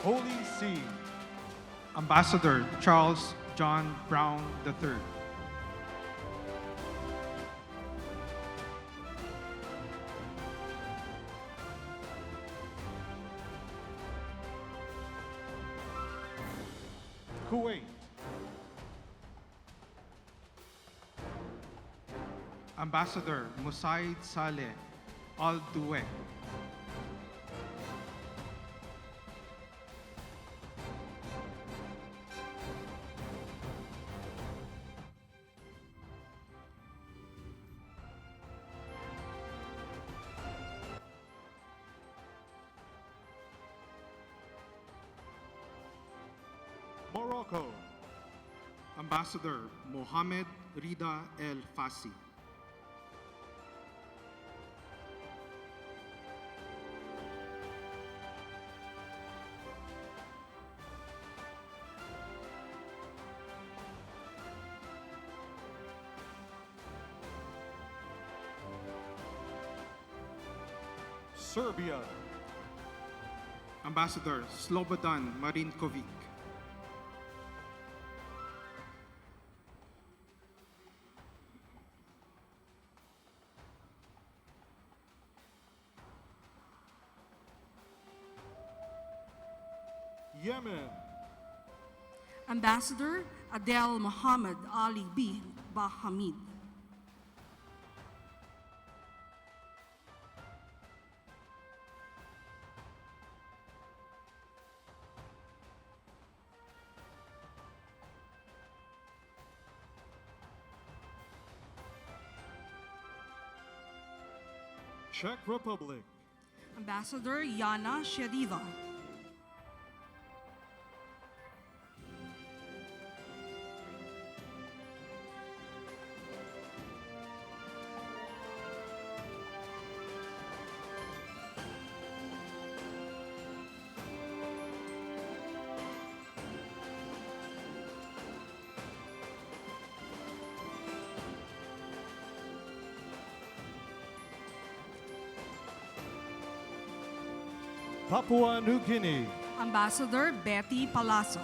Holy See. Ambassador Charles John Brown III. Kuwait. Ambassador Musaid Saleh Al Duwe. Morocco. Ambassador Mohammed Rida El Fassi. Serbia. Ambassador Slobodan Marinkovic. Yemen. Ambassador Adel Mohammed Ali bin Bahamid. Czech Republic. Ambassador Yana Sheriva. Papua New Guinea. Ambassador Betty Palazzo.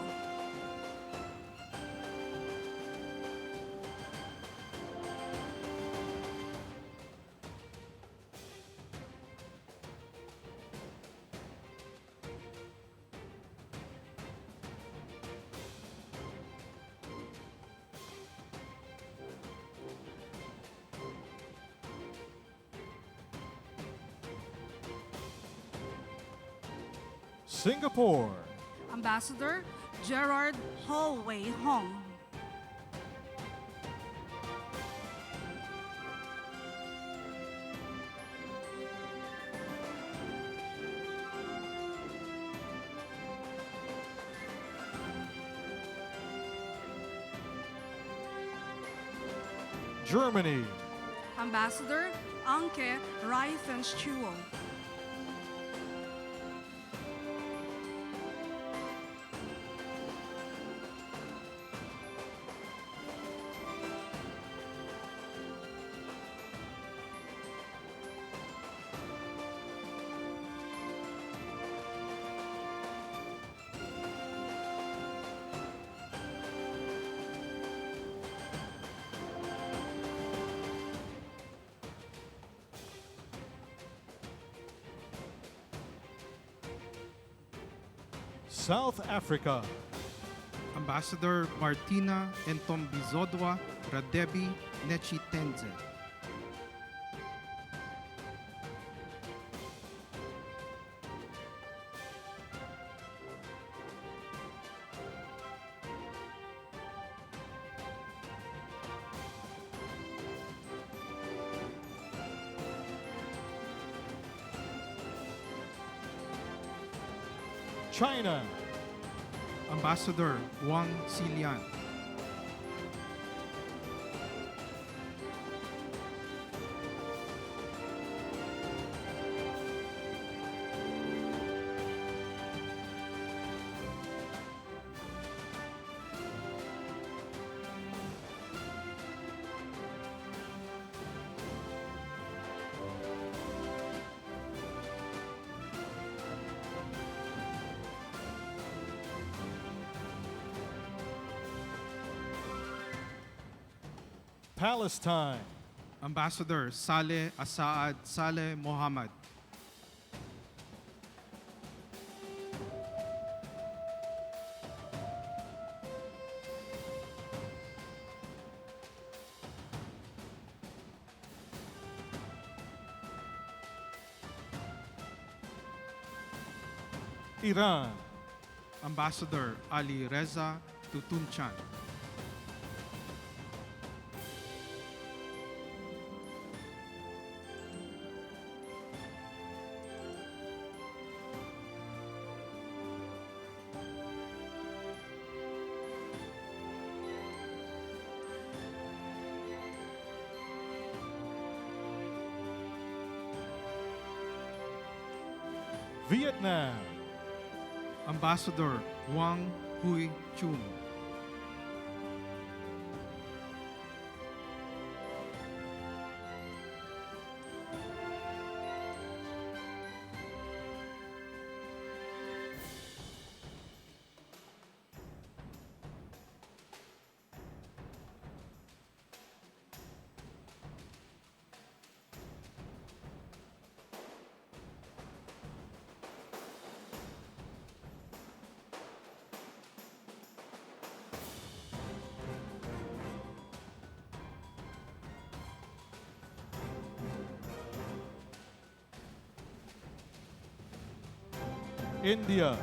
Singapore. Ambassador Gerard Hallway Hong. Germany. Ambassador Anke Reifenstuhl. South Africa. Ambassador Martina Entombizodwa Radebi Nechitenze. China. Ambassador Wang Xilian. Palestine. Ambassador Saleh Asaad Saleh Mohammad. Iran. Ambassador Ali Reza Tutunchan. Vietnam. Ambassador Wang Hui Chun. India.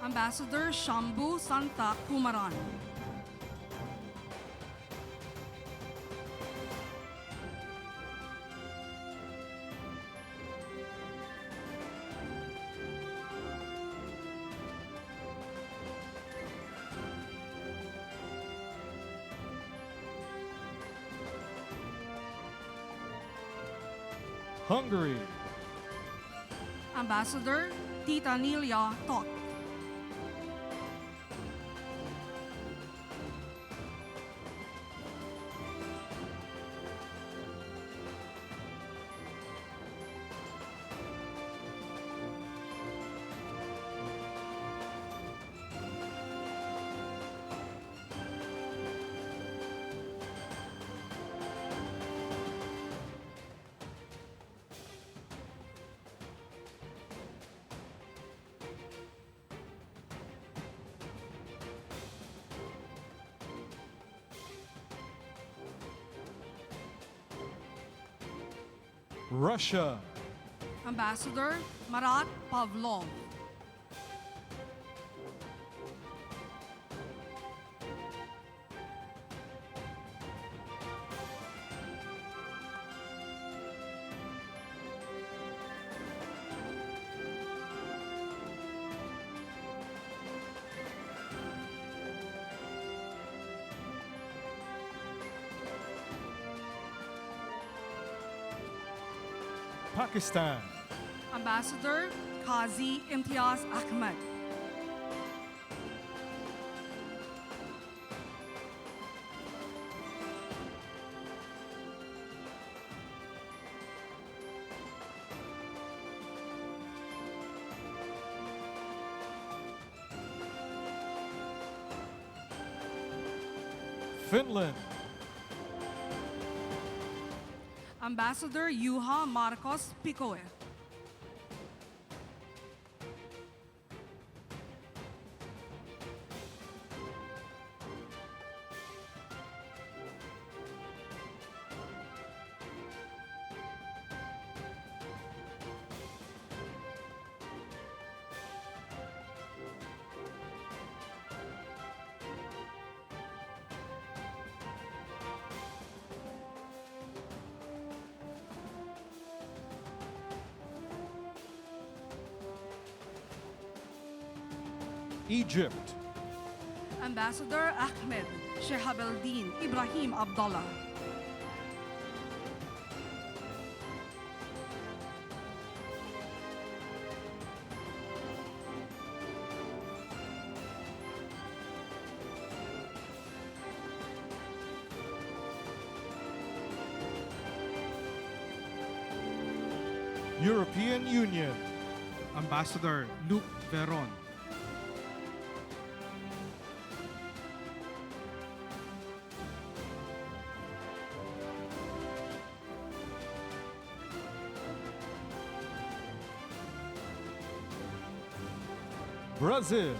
Ambassador Shambhu Santa Kumaran. Hungary. Ambassador Tita Nelia Tot. Russia. Ambassador Marat Pavlov. Pakistan. Ambassador Qazi Imtiaz Ahmed. Finland. Ambassador Juha Marcos Picoe. Egypt. Ambassador Ahmed Shehabeldin Ibrahim Abdullah. European Union. Ambassador Luc Veron. Brazil.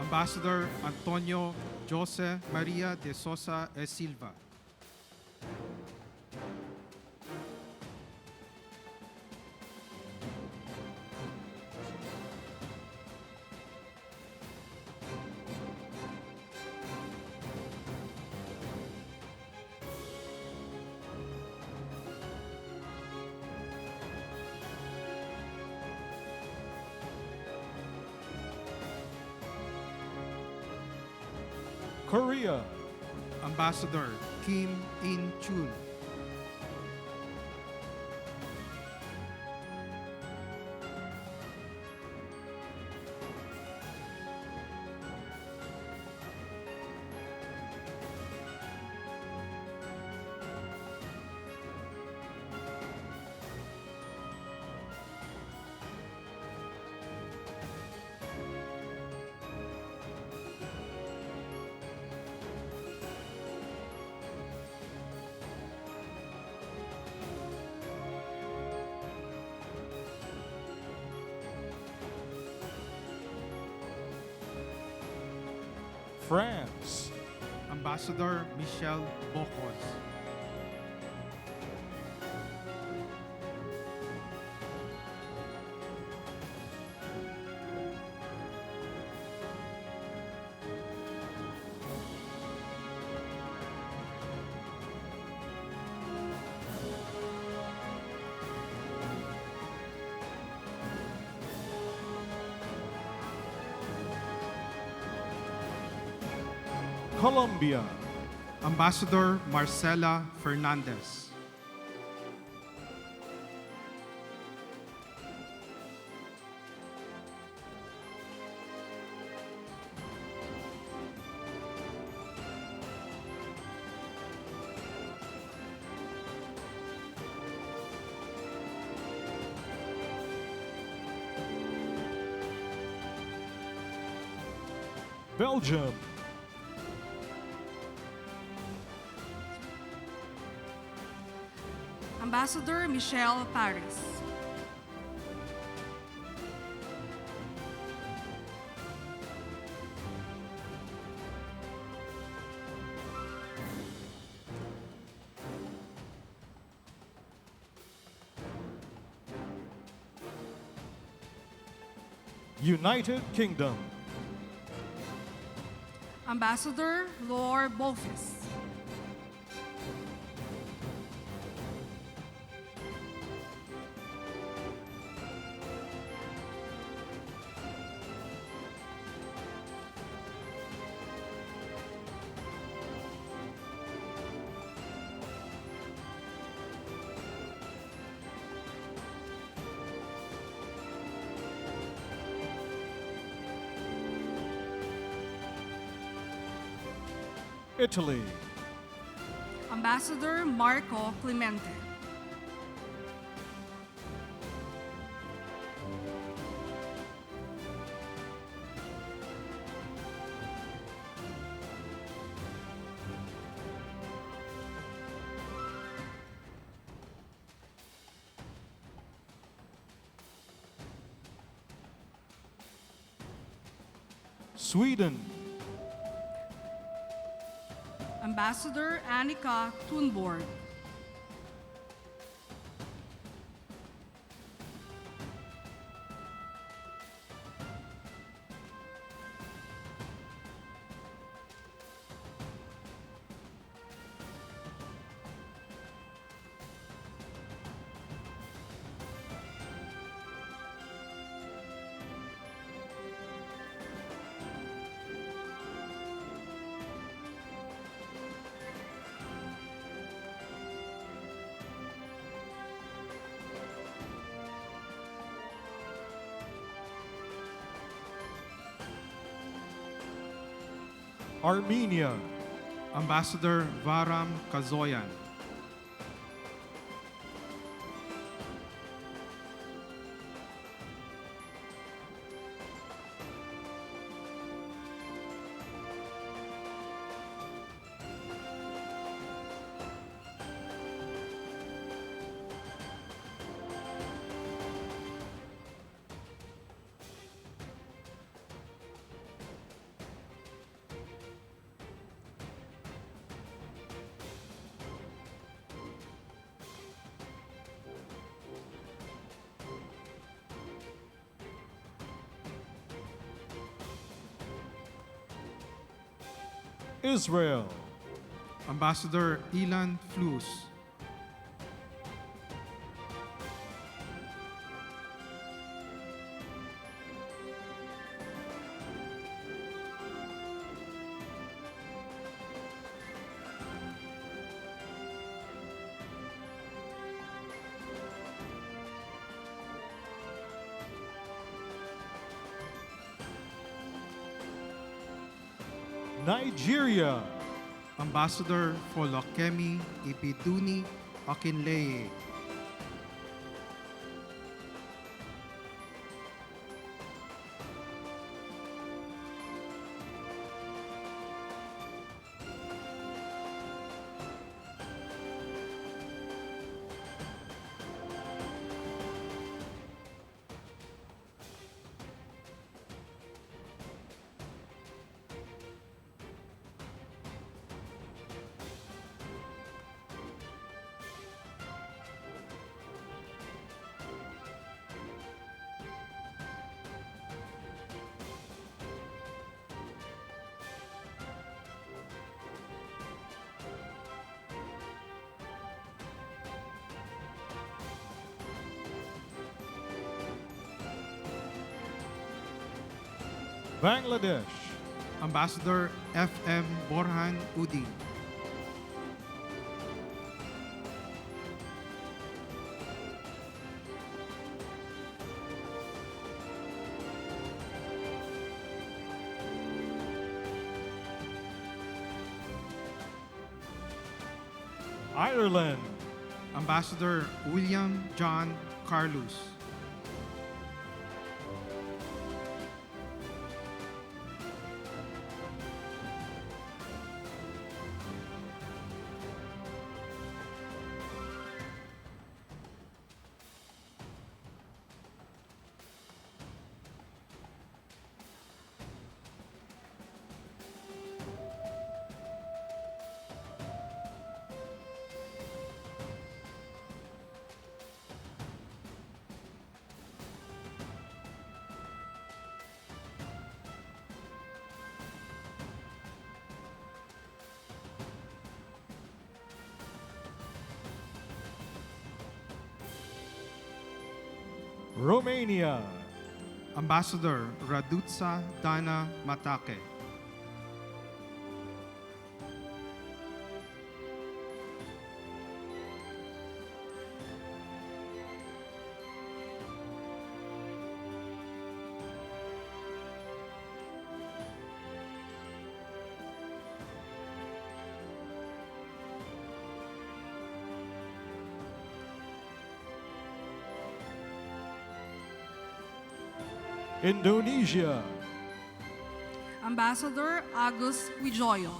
Ambassador Antonio Jose Maria de Sousa e Silva. Korea. Ambassador Kim In Chul. France. Ambassador Michelle Bocos. Colombia. Ambassador Marcela Fernandez. Belgium. Ambassador Michelle Paris. United Kingdom. Ambassador Lord Bofis. Italy. Ambassador Marco Clemente. Sweden. Ambassador Annika Thunborg. Armenia. Ambassador Varam Kazoyan. Israel. Ambassador Ilan Flus. Nigeria. Ambassador Folokemi Ibiduni Akinleye. Bangladesh. Ambassador F.M. Borhan Udi. Ireland. Ambassador William John Carlos. Romania. Ambassador Radutsa Dana Matake. Indonesia. Ambassador Agus Wijoyo.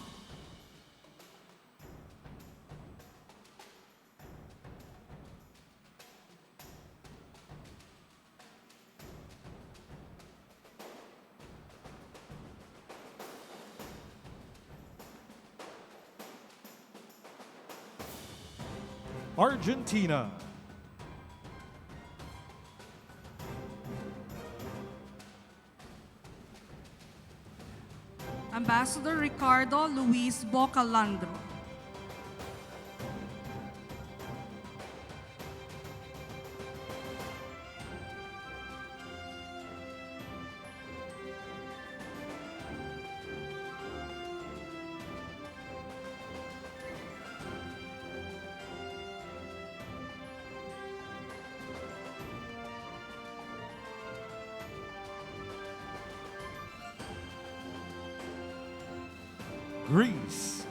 Argentina. Ambassador Ricardo Luis Bocalandro. Greece.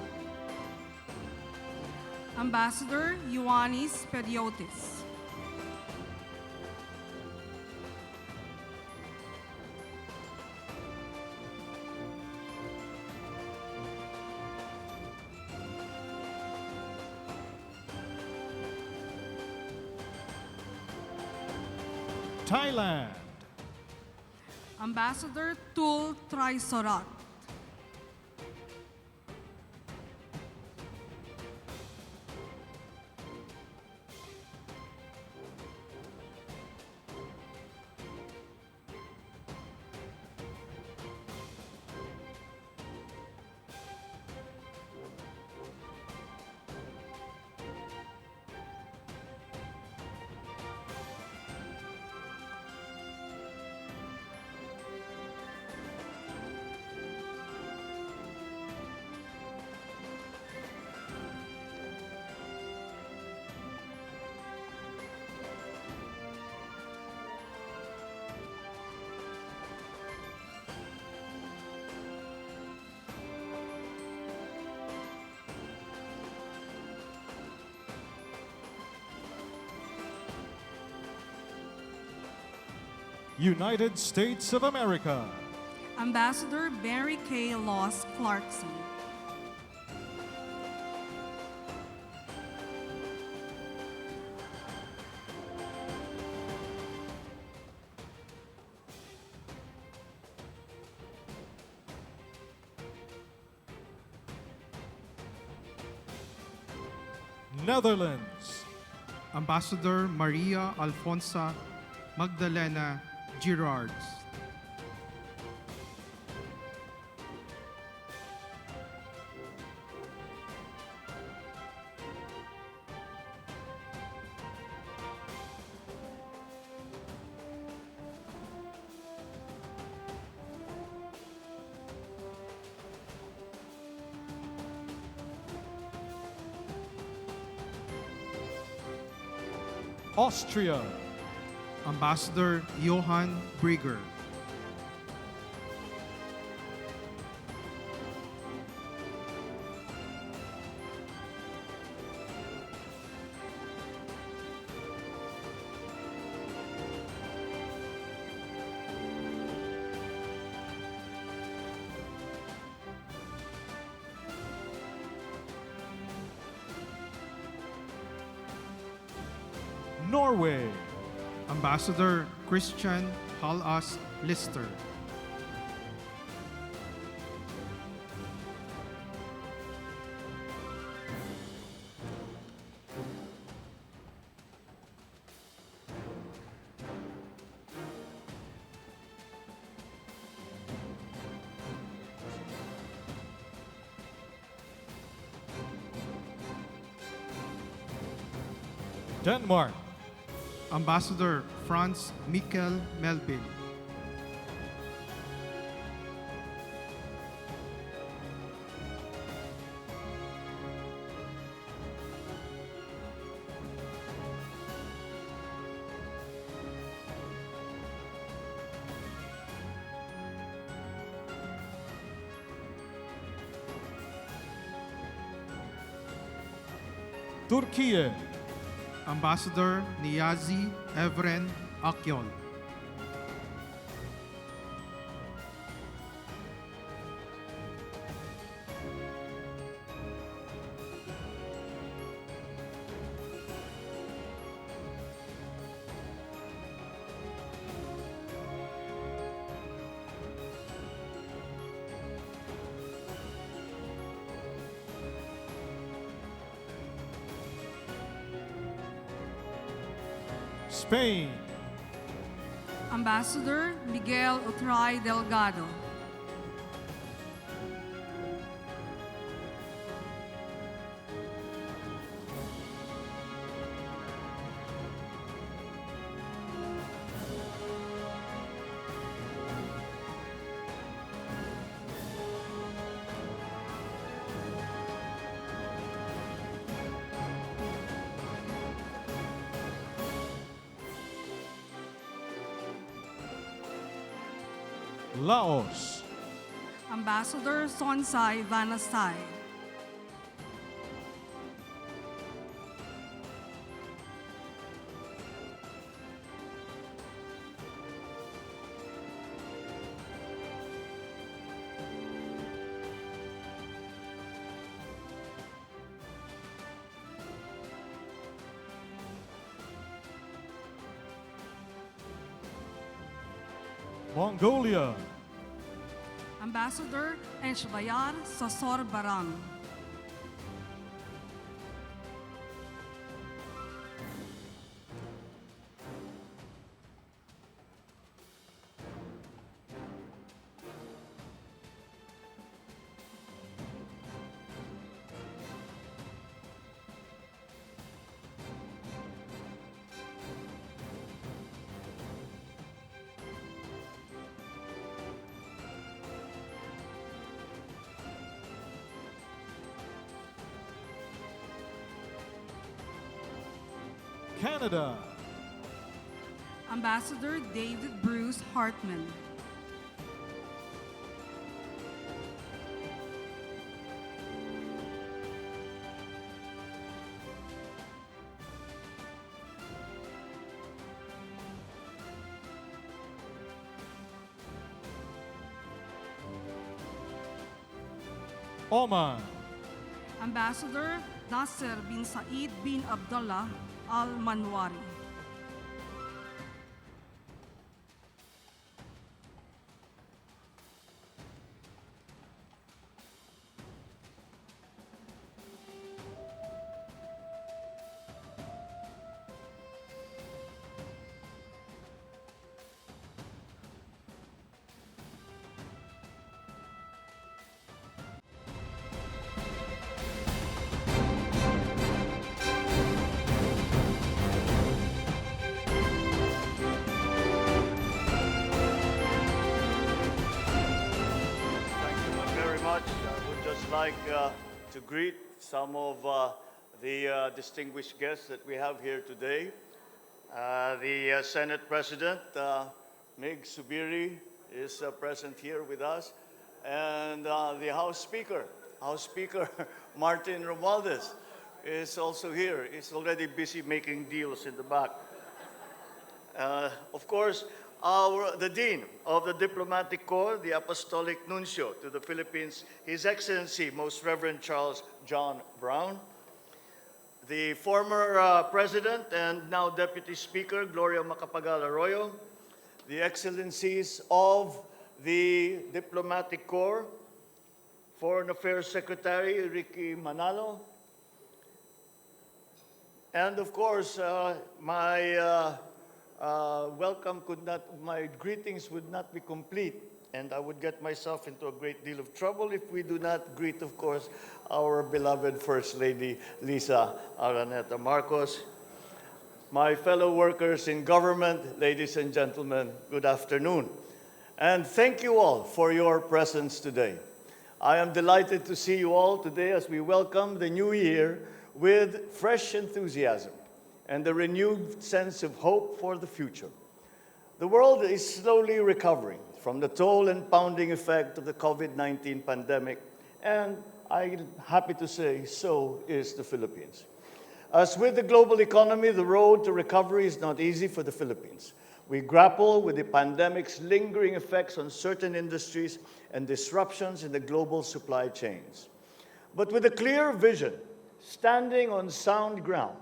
Ambassador Ioannis Periotis. Thailand. Ambassador Tul Trisorat. United States of America. Ambassador Mary K. Loss Clarkson. Netherlands. Ambassador Maria Alfonsa Magdalena Girards. Austria. Ambassador Johann Brigger. Norway. Ambassador Christian Halas Lister. Denmark. Ambassador Franz Mikkel Melvin. Turkey. Ambassador Niyazi Evren Akyol. Spain. Ambassador Miguel Utray Delgado. Laos. Ambassador Sonsai Vanasai. Mongolia. Ambassador Enshbayar Sosor Barang. Canada. Ambassador David Bruce Hartman. Oman. Ambassador Nasser bin Said bin Abdullah Al Manwari. Thank you very much. I would just like to greet some of the distinguished guests that we have here today. The Senate President, Mig Subiri, is present here with us. And the House Speaker, Martin Romualdez, is also here. He's already busy making deals in the back. Of course, the Dean of the Diplomatic Corps, the Apostolic Nuncio to the Philippines, His Excellency, Most Reverend Charles John Brown. The former President and now Deputy Speaker, Gloria Macapagal Arroyo. The Excellencies of the Diplomatic Corps, Foreign Affairs Secretary, Ricky Manalo. And of course, my greetings would not be complete, and I would get myself into a great deal of trouble if we do not greet, of course, our beloved First Lady, Lisa Araneta Marcos. My fellow workers in government, ladies and gentlemen, good afternoon. And thank you all for your presence today. I am delighted to see you all today as we welcome the new year with fresh enthusiasm and a renewed sense of hope for the future. The world is slowly recovering from the toll and pounding effect of the COVID-19 pandemic, and I'm happy to say so is the Philippines. As with the global economy, the road to recovery is not easy for the Philippines. We grapple with the pandemic's lingering effects on certain industries and disruptions in the global supply chains. But with a clear vision, standing on sound ground,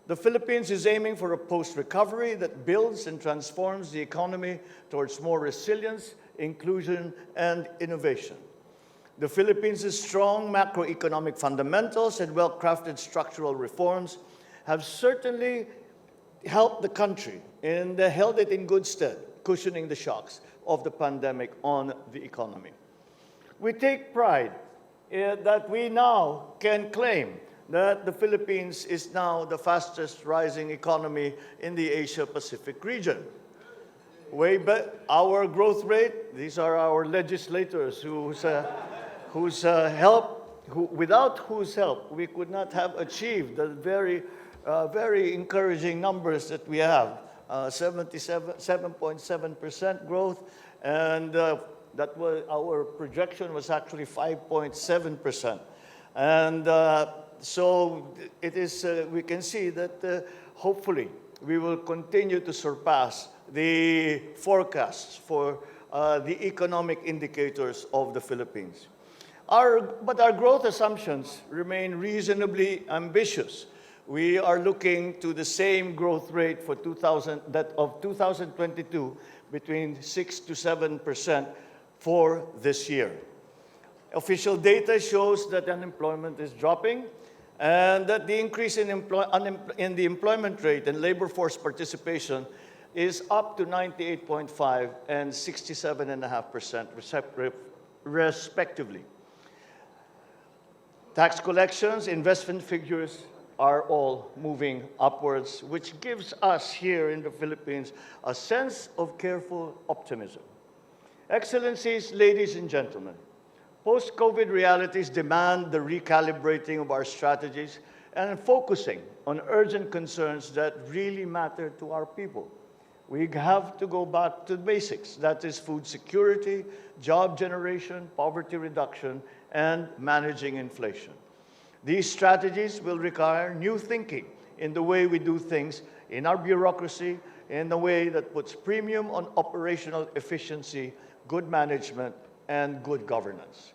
the Philippines is aiming for a post-recovery that builds and transforms the economy towards more resilience, inclusion, and innovation. The Philippines' strong macroeconomic fundamentals and well-crafted structural reforms have certainly helped the country and held it in good stead, cushioning the shocks of the pandemic on the economy. We take pride that we now can claim that the Philippines is now the fastest rising economy in the Asia-Pacific region. Our growth rate, these are our legislators without whose help we could not have achieved the very encouraging numbers that we have, 7.7% growth, and that was our projection was actually 5.7%, and so it is. We can see that hopefully we will continue to surpass the forecasts for the economic indicators of the Philippines. But our growth assumptions remain reasonably ambitious. We are looking to the same growth rate for 2022, between 6 to 7% for this year. Official data shows that unemployment is dropping and that the increase in the employment rate and labor force participation is up to 98.5 and 67.5% respectively. Tax collections, investment figures are all moving upwards, which gives us here in the Philippines a sense of careful optimism. Excellencies, ladies and gentlemen, post-COVID realities demand the recalibrating of our strategies and focusing on urgent concerns that really matter to our people. We have to go back to the basics, that is food security, job generation, poverty reduction, and managing inflation. These strategies will require new thinking in the way we do things in our bureaucracy, in a way that puts premium on operational efficiency, good management, and good governance.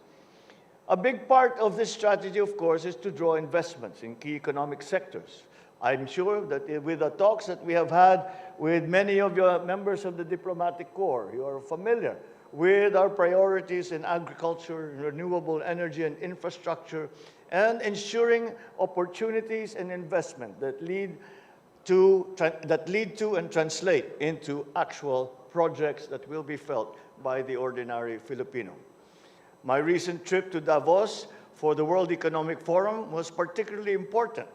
A big part of this strategy, of course, is to draw investments in key economic sectors. I'm sure that with the talks that we have had with many of your members of the diplomatic corps, you are familiar with our priorities in agriculture, renewable energy and infrastructure, and ensuring opportunities and investment that lead to and translate into actual projects that will be felt by the ordinary Filipino. My recent trip to Davos for the World Economic Forum was particularly important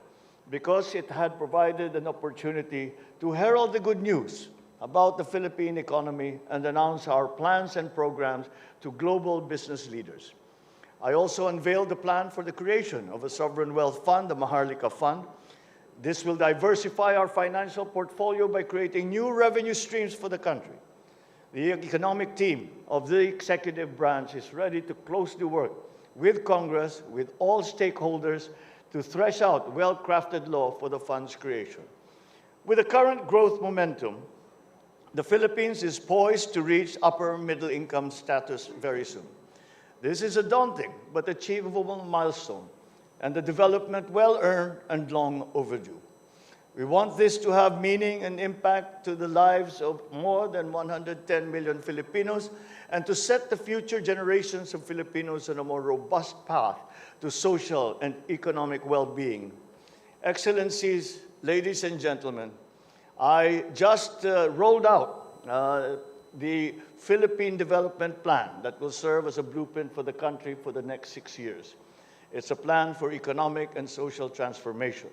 because it had provided an opportunity to herald the good news about the Philippine economy and announce our plans and programs to global business leaders. I also unveiled the plan for the creation of a sovereign wealth fund, the Maharlika Fund. This will diversify our financial portfolio by creating new revenue streams for the country. The economic team of the executive branch is ready to closely work with Congress, with all stakeholders, to thresh out well-crafted law for the fund's creation. With the current growth momentum, the Philippines is poised to reach upper middle income status very soon. This is a daunting but achievable milestone, and the development well-earned and long overdue. We want this to have meaning and impact to the lives of more than 110 million Filipinos and to set the future generations of Filipinos on a more robust path to social and economic well-being. Excellencies, ladies and gentlemen, I just rolled out the Philippine Development Plan that will serve as a blueprint for the country for the next 6 years. It's a plan for economic and social transformation.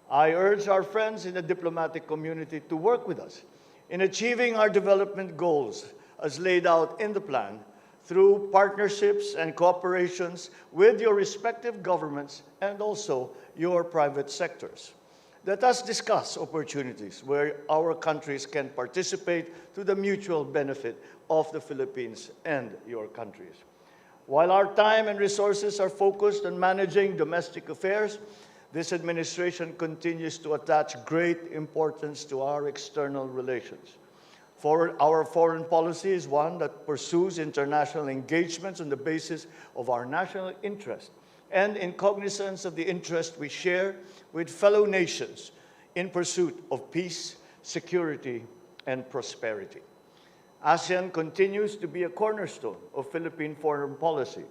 I urge our friends in the diplomatic community to work with us in achieving our development goals as laid out in the plan through partnerships and cooperations with your respective governments and also your private sectors. Let us discuss opportunities where our countries can participate to the mutual benefit of the Philippines and your countries. While our time and resources are focused on managing domestic affairs, this administration continues to attach great importance to our external relations. Our foreign policy is one that pursues international engagements on the basis of our national interest and in cognizance of the interest we share with fellow nations in pursuit of peace, security, and prosperity. ASEAN continues to be a cornerstone of Philippine foreign policy.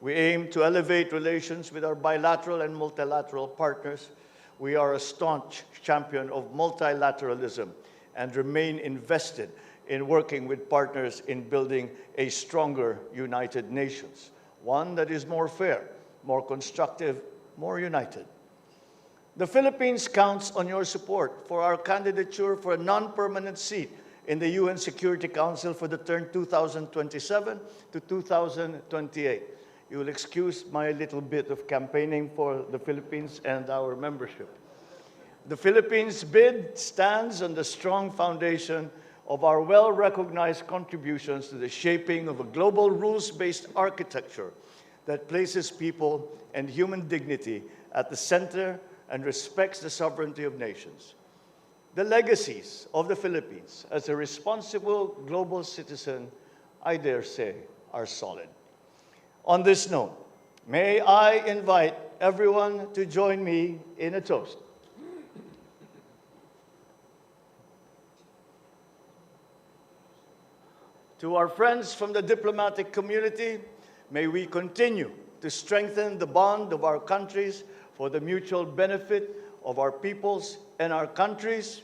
We aim to elevate relations with our bilateral and multilateral partners. We are a staunch champion of multilateralism and remain invested in working with partners in building a stronger United Nations, one that is more fair, more constructive, more united. The Philippines counts on your support for our candidature for a non-permanent seat in the UN Security Council for the term 2027 to 2028. You will excuse my little bit of campaigning for the Philippines and our membership. The Philippines' bid stands on the strong foundation of our well-recognized contributions to the shaping of a global rules-based architecture that places people and human dignity at the center and respects the sovereignty of nations. The legacies of the Philippines as a responsible global citizen, I dare say, are solid. On this note, may I invite everyone to join me in a toast. To our friends from the diplomatic community, may we continue to strengthen the bond of our countries for the mutual benefit of our peoples and our countries.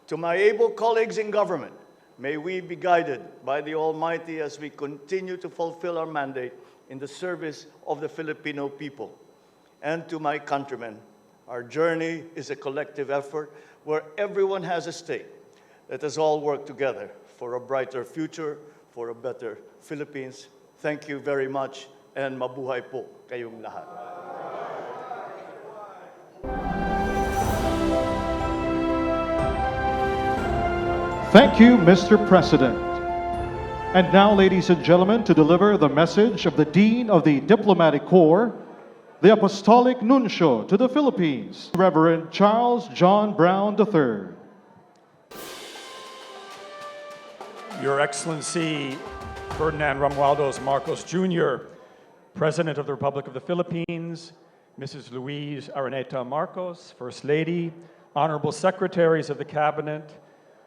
To my able colleagues in government, may we be guided by the Almighty as we continue to fulfill our mandate in the service of the Filipino people. And to my countrymen, our journey is a collective effort where everyone has a stake. Let us all work together for a brighter future, for a better Philippines. Thank you very much, and mabuhay po kayong lahat. Thank you, Mr. President. And now, ladies and gentlemen, to deliver the message of the Dean of the Diplomatic Corps, the Apostolic Nuncio to the Philippines, Reverend Charles John Brown III. Your Excellency, Ferdinand R. Marcos Jr., President of the Republic of the Philippines, Mrs. Louise Araneta Marcos, First Lady, Honorable Secretaries of the Cabinet,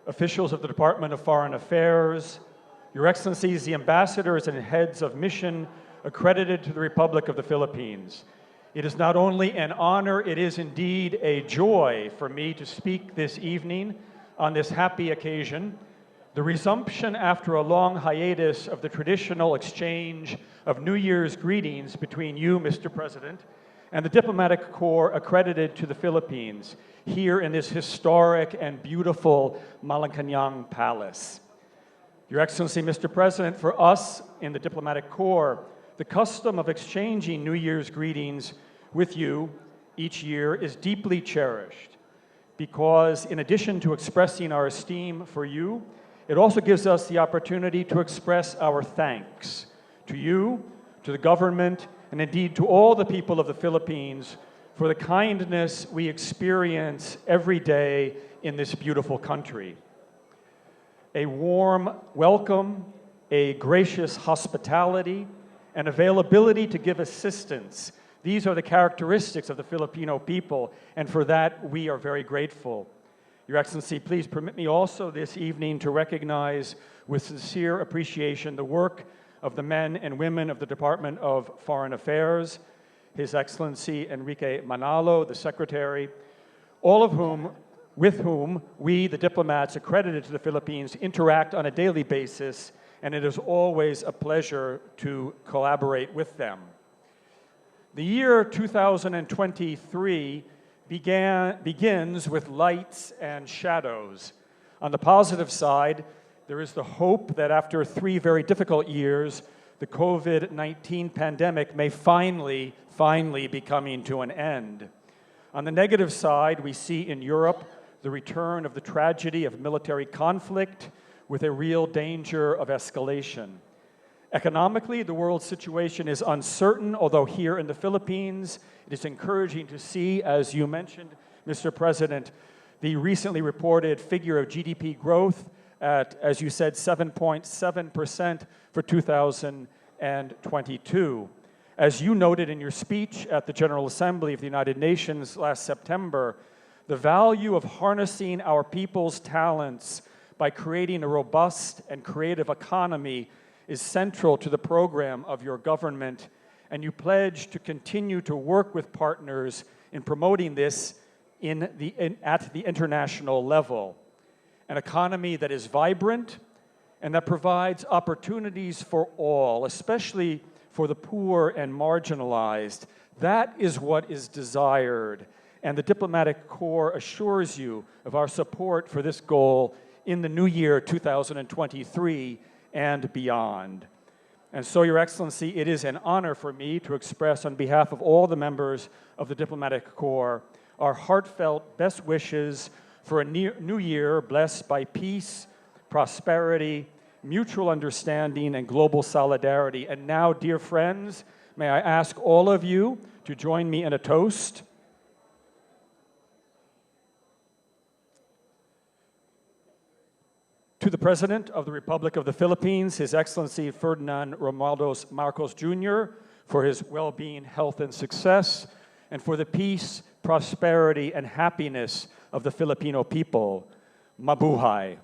officials of the Department of Foreign Affairs, Your Excellencies, the ambassadors and heads of mission accredited to the Republic of the Philippines. It is not only an honor, it is indeed a joy for me to speak this evening on this happy occasion, the resumption after a long hiatus of the traditional exchange of New Year's greetings between you, Mr. President, and the diplomatic corps accredited to the Philippines here in this historic and beautiful Malacañan Palace. Your Excellency, Mr. President, for us in the diplomatic corps, the custom of exchanging New Year's greetings with you each year is deeply cherished because in addition to expressing our esteem for you, it also gives us the opportunity to express our thanks to you, to the government, and indeed to all the people of the Philippines for the kindness we experience every day in this beautiful country. A warm welcome, a gracious hospitality, and availability to give assistance. These are the characteristics of the Filipino people, and for that we are very grateful. Your Excellency, please permit me also this evening to recognize with sincere appreciation the work of the men and women of the Department of Foreign Affairs, His Excellency Enrique Manalo, the Secretary, all of whom, with whom we, the diplomats accredited to the Philippines, interact on a daily basis, and it is always a pleasure to collaborate with them. The year 2023 begins with lights and shadows. On the positive side, there is the hope that after 3 very difficult years, the COVID-19 pandemic may finally be coming to an end. On the negative side, we see in Europe the return of the tragedy of military conflict with a real danger of escalation. Economically, the world situation is uncertain, although here in the Philippines, it is encouraging to see, as you mentioned, Mr. President, the recently reported figure of GDP growth at, as you said, 7.7% for 2022. As you noted in your speech at the General Assembly of the United Nations last September, the value of harnessing our people's talents by creating a robust and creative economy is central to the program of your government, and you pledge to continue to work with partners in promoting this at the international level. An economy that is vibrant and that provides opportunities for all, especially for the poor and marginalized. That is what is desired, and the diplomatic corps assures you of our support for this goal in the new year 2023 and beyond. And so, Your Excellency, it is an honor for me to express on behalf of all the members of the diplomatic corps our heartfelt best wishes for a new year blessed by peace, prosperity, mutual understanding, and global solidarity. And now, dear friends, may I ask all of you to join me in a toast. To the President of the Republic of the Philippines, His Excellency Ferdinand R. Marcos Jr., for his well-being, health, and success, and for the peace, prosperity, and happiness of the Filipino people. Mabuhay.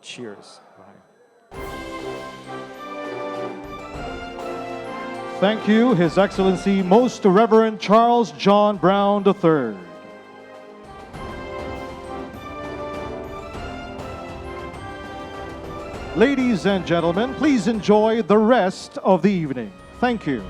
Cheers. Bye. Thank you, His Excellency Most Reverend Charles John Brown III. Ladies and gentlemen, please enjoy the rest of the evening. Thank you.